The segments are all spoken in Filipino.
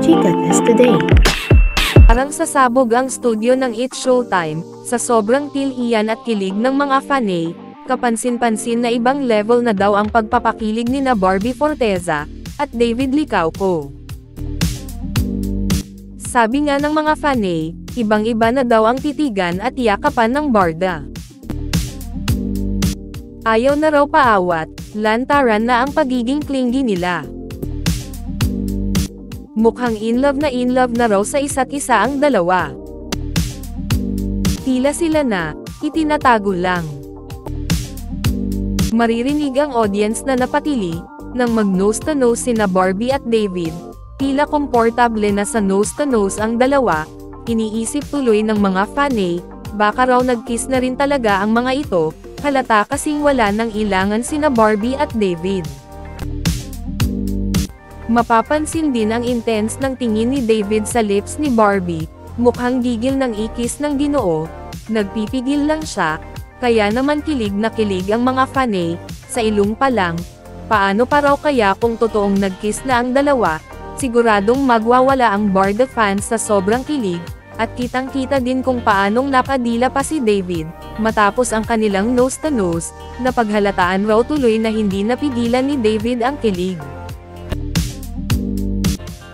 Chika Test Today. Parang sasabog ang studio ng It's Showtime, sa sobrang tilhiyan at kilig ng mga fanay, kapansin-pansin na ibang level na daw ang pagpapakilig ni na Barbie Forteza, at David Licauco. Sabi nga ng mga fanay, ibang-iba na daw ang titigan at yakapan ng barda. Ayaw na raw paawat, lantaran na ang pagiging clingy nila. Mukhang in love na raw sa isa't isa ang dalawa. Tila sila na, itinatago lang. Maririnig ang audience na napatili, nang mag-nose to nose sina Barbie at David, tila komportable na sa nose to nose ang dalawa, iniisip tuloy ng mga fanay, baka raw nag-kiss na rin talaga ang mga ito, halata kasing wala nang ilangan sina Barbie at David. Mapapansin din ang intense ng tingin ni David sa lips ni Barbie, mukhang gigil ng ikis ng Ginoo, nagpipigil lang siya, kaya naman kilig na kilig ang mga fanay, sa ilong pa lang, paano pa raw kaya kung totoong nag-kiss na ang dalawa, siguradong magwawala ang barda fans sa sobrang kilig, at kitang-kita din kung paanong napadila pa si David, matapos ang kanilang nose to nose, na paghalataan raw tuloy na hindi napigilan ni David ang kilig.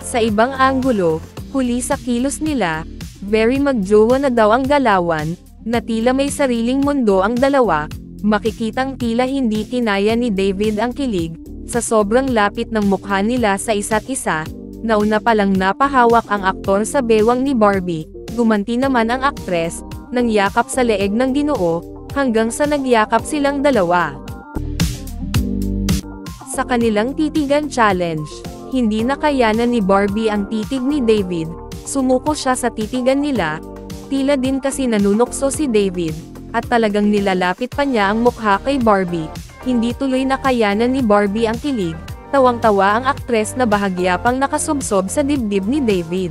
Sa ibang anggulo, huli sa kilos nila, very magjowa na daw ang galawan, na tila may sariling mundo ang dalawa, makikitang tila hindi kinaya ni David ang kilig, sa sobrang lapit ng mukha nila sa isa't isa, nauna palang napahawak ang aktor sa bewang ni Barbie, gumanti naman ang aktres, nang yakap sa leeg ng Ginoo, hanggang sa nagyakap silang dalawa. Sa kanilang titigan challenge, hindi nakayanan ni Barbie ang titig ni David, sumuko siya sa titigan nila, tila din kasi nanunokso si David, at talagang nilalapit pa niya ang mukha kay Barbie, hindi tuloy nakayanan ni Barbie ang kilig, tawang-tawa ang aktres na bahagya pang nakasubsob sa dibdib ni David.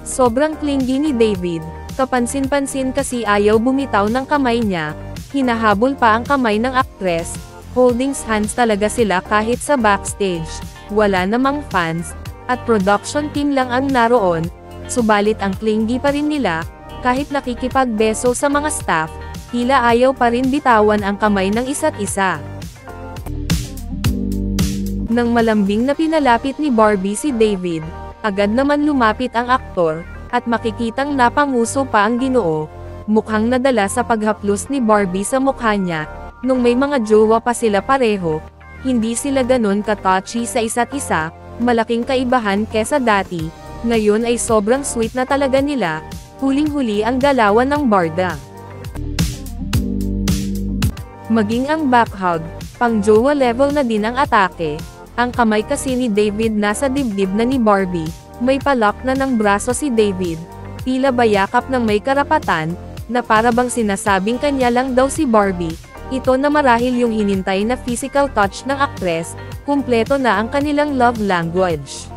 Sobrang clingy ni David, kapansin-pansin kasi ayaw bumitaw ng kamay niya, hinahabol pa ang kamay ng aktres, holding hands talaga sila kahit sa backstage, wala namang fans, at production team lang ang naroon, subalit ang clingy pa rin nila, kahit nakikipagbeso sa mga staff, tila ayaw pa rin bitawan ang kamay ng isa't isa. Nang malambing na pinalapit ni Barbie si David, agad naman lumapit ang aktor, at makikitang napanguso pa ang Ginoo, mukhang nadala sa paghaplos ni Barbie sa mukha niya, nung may mga jowa pa sila pareho, hindi sila ganon ka-touchy sa isa't isa, malaking kaibahan kesa dati, ngayon ay sobrang sweet na talaga nila, huling-huli ang galawan ng barda. Maging ang backhug, pang jowa level na din ang atake, ang kamay kasi ni David nasa dibdib na ni Barbie, may palak na ng braso si David, tila bayakap ng may karapatan, na para bang sinasabing kanya lang daw si Barbie. Ito na marahil yung hinintay na physical touch ng aktres, kumpleto na ang kanilang love language.